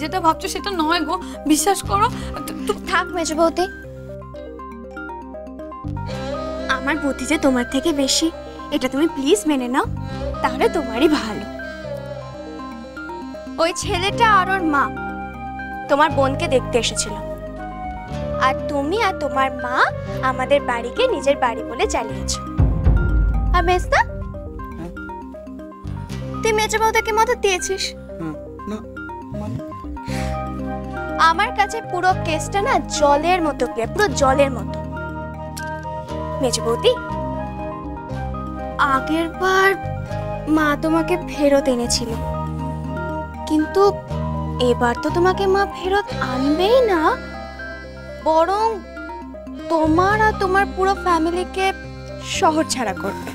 যেটা ভাবছো সেটা নয় গো, বিশ্বাস করো। থাক মেজ বৌদি, আমার বুদ্ধি যে তোমার থেকে বেশি এটা তুমি প্লিজ মেনে নাও, তাহলে তোমারই ভালো। ওই ছেলেটা আর ওর মা তোমার বোনকে দেখতে এসেছিল, আর তুমি আর তোমার মা আমাদের বাড়িকে নিজের বাড়ি বলে চালিয়েছো। আর মেজদা, তুই মেজ বৌদিকে মদত দিয়েছিস? আমার কাছে পুরো কেসটা না জলের মতো ক্লিয়ার, পুরো জলের মতো। মেজ বৌদি, আগের বার মা তোমাকে ফেরত এনেছিল, কিন্তু এবার তো তোমাকে মা ফেরত আনবেই না, বরং তোমার আর তোমার পুরো ফ্যামিলিকে শহর ছাড়া করবে।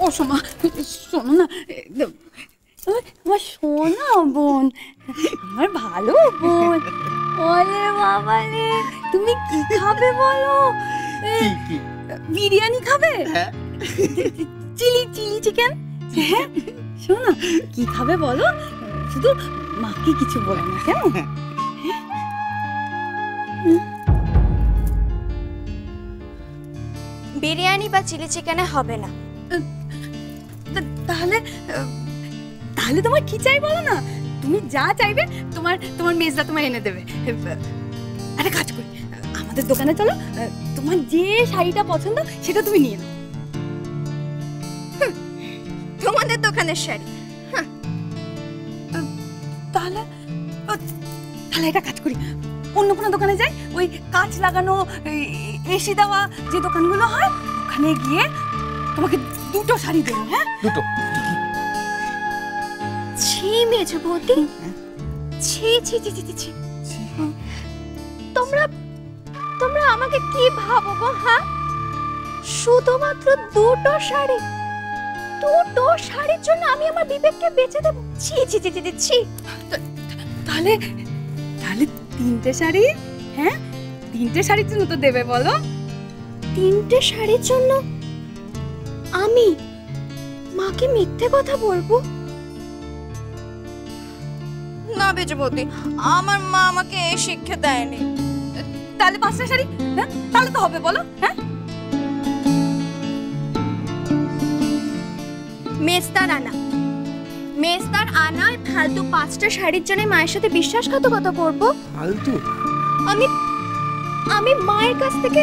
ও সোমা, শোনো না, আমার সোনা বোন, আমার ভালো বোন। ওরে বাবা রে, তুমি কি খাবে বলো? বিরিয়ানি খাবে? Chilli chicken? হ্যাঁ, শোনো কি খাবে বলো, শুধু মাকে কিছু বলো না, কেমন? বিরিয়ানি বা চিলি চিকেনে হবে না। তাহলে তাহলে তোমার কি চাই বলো না, তুমি যা চাইবে তোমার মেজদা তোমার এনে দেবে। আরে কাজ করি, আমাদের দোকানে চলো, তোমার যে শাড়িটা পছন্দ সেটা তুমি নিয়ে নাও। তোমাদের দোকানের শাড়ি? তাহলে তাহলে এটা কাজ করি, অন্য কোনো দোকানে যাই, ওই কাঁচ লাগানো এসি দেওয়া যে দোকানগুলো হয় ওখানে গিয়ে তোমাকে দুটো শাড়ি দেবো। হ্যাঁ, দুটো। ছি মেজ বৌদি, ছি ছি ছি ছি ছি, তোমরা তোমরা আমাকে কি ভাবো গো? হ্যাঁ, শুধুমাত্র দুটো শাড়ি, দুটো শাড়ির জন্য আমি আমার বিবেককে বেচে দেবো? ছি ছি ছি ছি ছি। তাহলে তাহলে তিনটে শাড়ি? হ্যাঁ, তিনটে শাড়ির জন্য তো দেবে বলো? তিনটে শাড়ির জন্য আমি মাকে মিথ্যে কথা বলবো? না বেজবতী, আমার মা আমাকে এই শিক্ষা দেয়নি। তাহলে পাঁচটা শাড়ি? হ্যাঁ, তাহলে তো হবে বলো। হ্যাঁ, মেজদার আনা ফালতু পাঁচটা শাড়ির জন্য মায়ের সাথে বিশ্বাসঘাতকতা করবো? ফালতু? আমি মায়ের কাছ থেকে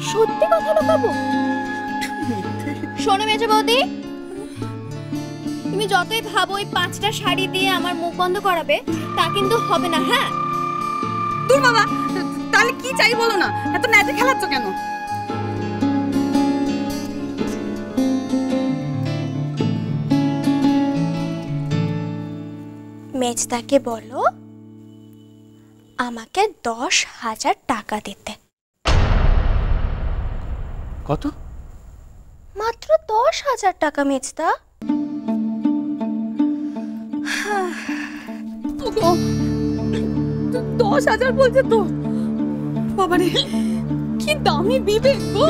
সত্যি কথা লুকাবো? শোনো মেজ বৌদি, তুমি যতই ভাবো ওই পাঁচটা শাড়ি দিয়ে আমার মুখ বন্ধ করাবে, তা কিন্তু হবে না। হ্যাঁ, দূর বাবা, তাহলে কি চাই বলো না, এত ন্যাজে খেলাচ্ছ কেন? মেজদাকে বলো আমাকে 10,000 টাকা দিতে। কত? মাত্র 10,000 টাকা মেজদা। 10,000 বলছে তো? বাবারে, কি দামি বিবেক গো।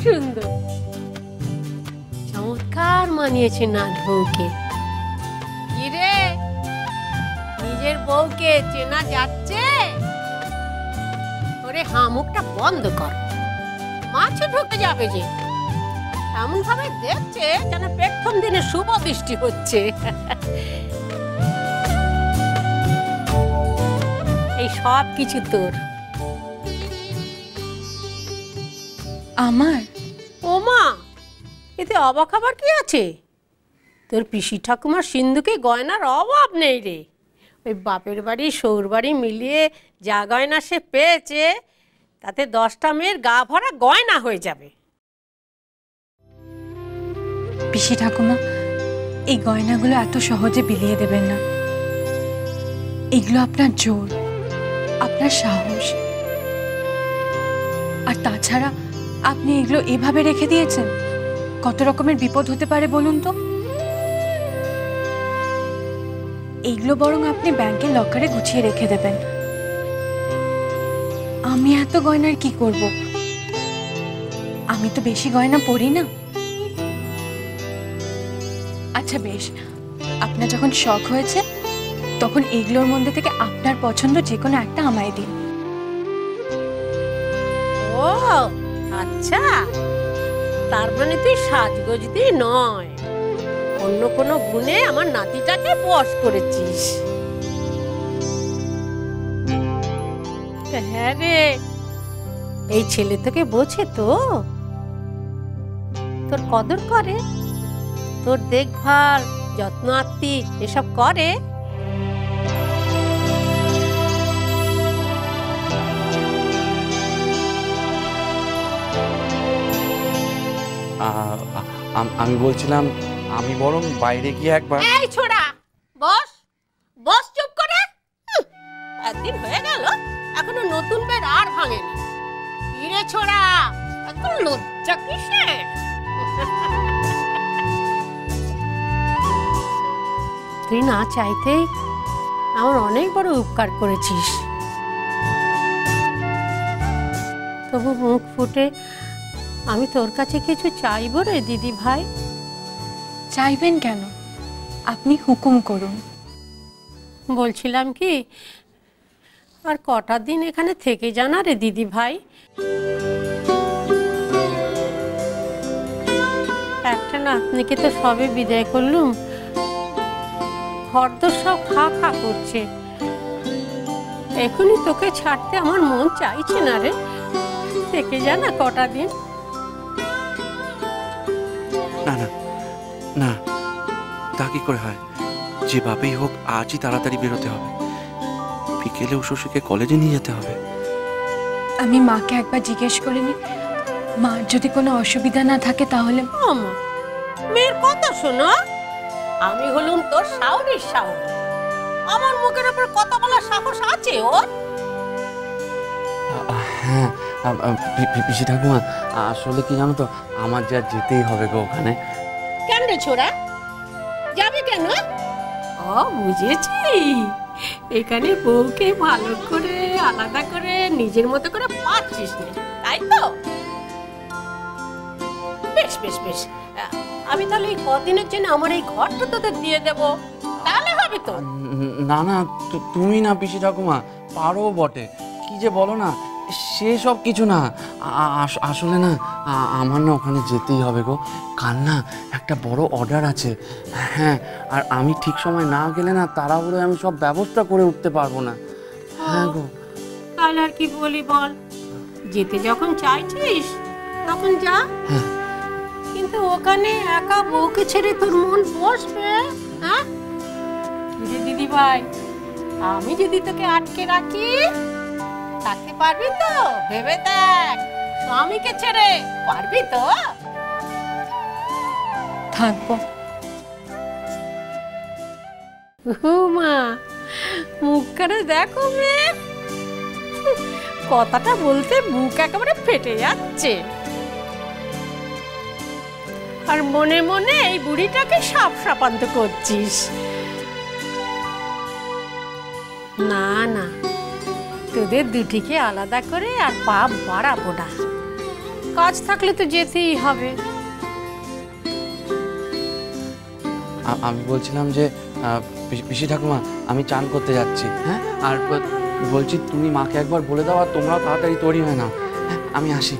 সুন্দর, চমৎকার মানিয়েছে নাথ বউকে। কি রে, নিজের বউকে চেনা যাচ্ছে? ওরে হামুকটা বন্ধ কর, মাছে ঢুকে যাবে যে। এমন ভাবে দেখছে যেন প্রথম দিনে শুভ বৃষ্টি হচ্ছে। এই সব কিছু তোর। আমার? ওমা, এতে অবাক খাবার কি আছে? তোর পিসি ঠাকুমার সিন্ধুকে গয়নার অভাব নেই রে। ওই বাপের বাড়ি সৌর বাড়ি মিলিয়ে যা গয়না সে পেয়েছে, তাতে 10টা মেয়ের গা ভরা গয়না হয়ে যাবে। পিসি ঠাকুমা, এই গয়নাগুলো এত সহজে বিলিয়ে দেবেন না। এগুলো আপনার জোর, আপনার সাহস। আর তাছাড়া আপনি এগুলো এভাবে রেখে দিয়েছেন, কত রকমের বিপদ হতে পারে বলুন তো। এইগুলো বরং আপনি ব্যাংকের লকারে গুছিয়ে রেখে দেবেন। আমি এত গয়নার কি করব? আমি তো বেশি গয়না পরি না। আচ্ছা বেশ, আপনার যখন শখ হয়েছে তখন এগুলোর মধ্যে থেকে আপনার পছন্দ যে কোনো একটা আমায় দিন। ও আচ্ছা, তার মানে তুই সাজগোজ দিয়ে নয়, অন্য কোনো গুণে আমার নাতিটাকে বশ করেছিস। হ্যাঁ রে, এই ছেলে তোকে বোঝে তো, তোর কদর করে, তোর দেখভাল যত্ন আত্তি এসব করে। আমি বলছিলাম আমি বরং বাইরে গিয়ে একবার। এই ছোড়া, বস বস, চুপ করে। একদিন হয়ে গেল, এখনো নতুন বের আর ভাঙেনি। ইরে ছোড়া, এত লজ্জা কিসের? তুই না চাইতেই আমার অনেক বড় উপকার করেছিস, তবু মুখ ফুটে আমি তোর কাছে কিছু চাইবো রে দিদি ভাই। চাইবেন কেন? আপনি হুকুম করুন। বলছিলাম কি, আর কটা দিন এখানে থেকে জানা রে দিদি ভাই। একটা নাতনিকে তো সবে বিদায় করলুম, ঘরদোর সব খা খা করছে। এখনই তোকে ছাড়তে আমার মন চাইছে না রে, থেকে জানা কটা দিন। না না না, তা কি করে হয়? যে বাপেই হোক আজই তাড়াতাড়ি বেরোতে হবে, বিকেলে উষসীকে কলেজে নিয়ে যেতে হবে। আমি মাকে একবার জিজ্ঞেস করিনি, মার যদি কোনো অসুবিধা না থাকে তাহলে। আমা, মেয়ের কথা শোনো, আমি হলুম তোর শাওরির শাওর, আমার মুখের উপর কথা বলার সাহস আছে ওর? হ্যাঁ পিসি ঠাকুমা, আসলে কি জানো তো, আমার যা যেতেই হবে গো ওখানে। কেন রে ছোড়া, যাবে কেন? ও বুঝেছি, এখানে বউকে ভালো করে আলাদা করে নিজের মতো করে পাচ্ছিস না, তাই তো? বেশ বেশ বেশ, আমি তাহলে এই কদিনের জন্য আমার এই ঘরটা তোদের দিয়ে দেবো, তাহলে হবে তো? না না, তুমি না পিসি ঠাকুমা, পারো বটে, কি যে বলো না, সেসব কিছু না। আসলে না, আমার না ওখানে যেতেই হবে গো, কাল না একটা বড় অর্ডার আছে। হ্যাঁ, আর আমি ঠিক সময় না গেলে না তাড়াহুড়োয় আমি সব ব্যবস্থা করে উঠতে পারবো না। হ্যাঁ গো। তাহলে আর কি বলি বল, যেতে যখন চাইছিস তখন যা। হ্যাঁ, কিন্তু ওখানে একা বউকে ছেড়ে তোর মন বসবে? হ্যাঁ দিদি ভাই, আমি যদি তোকে আটকে রাখি থাকতে পারবি তো? ভেবে দেখ, স্বামীকে ছেড়ে পারবি তো? থাকবো। মা, মুখ করে দেখো মেয়ে, কথাটা বলতে বুক একেবারে ফেটে যাচ্ছে। আর মনে মনে এই বুড়িটাকে সাপ সাপান্ত করছিস। না না, তোদের দুটিকে আলাদা করে আর পাপ বাড়াবো না, কাজ থাকলে তো যেতেই হবে। আমি বলছিলাম যে পিসি ঠাকুমা, আমি চান করতে যাচ্ছি। হ্যাঁ, আর বলছি তুমি মাকে একবার বলে দাও, আর তোমরাও তাড়াতাড়ি তৈরি হয় না। হ্যাঁ, আমি আসি।